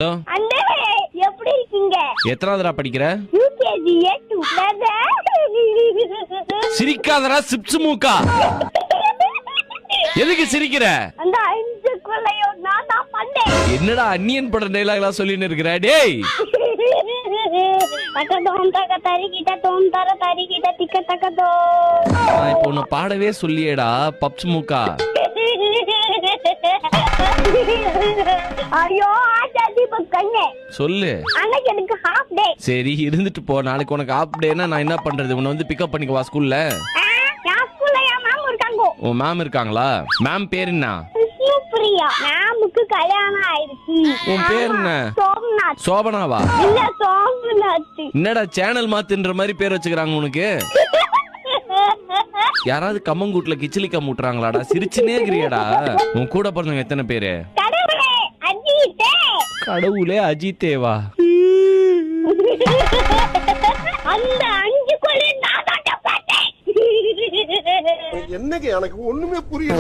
அண்ணே எப்படி இருக்கீங்க? எத்தனாவதுடா படிக்கிற? UKG A2. சிரிக்காதடா சிப்ஸ் மூக்கா. எதுக்கு சிரிக்கிற? அந்த 5 கொலையோ நான் தான் பண்ணேன். என்னடா அன்னியன் பட டயலாக்லாம் சொல்லின்னு இருக்கற? டேய் தக்கதோம் தக்க தரிகிட்ட தோம் தர தரிகிட்ட திக்க தக்கதோ. நான் இப்போ உன்னை பாடவே சொல்லியேடா பப்ஸ் மூக்கா. ஐயோ ஆச்சாதி பக்கங்க. சொல்லு. அன்னைக்கு எனக்கு ஹாஃப் டே. சரி இருந்துட்டு போ. நாளைக்கு உனக்கு ஹாஃப் டேனா நான் என்ன பண்றது? உன்னை வந்து பிக்கப் பண்ணிக்கவா ஸ்கூல்ல? நான் ஸ்கூல்ல என் மேம் இருக்காங்க. ஓ மேம் இருக்காங்களா? மேம் பேர் என்ன? பிரியா. மேமுக்கு கல்யாணம் ஆயிடுச்சு. உன் பேர் என்ன? சோம்நாத். சோபனாவா? இல்ல சோம்நாத். என்னடா சேனல் மாத்துன்ற மாதிரி பேர் வச்சுக்கிறாங்க உனக்கு? யாராவது கம்மங்கூட்ல கிச்சிலி கம்முட்டுறாங்களாடா? சிரிச்சுனே இருக்கிறியடா. உன் கூட பிறந்தவங்க எத்தனை பேரு? கடவுளே அஜித்தே. கடவுளே அஜித்தேவா? அந்த 5 கொலை நான் தான் பார்த்தேன். என்னங்க எனக்கு ஒண்ணுமே புரியல.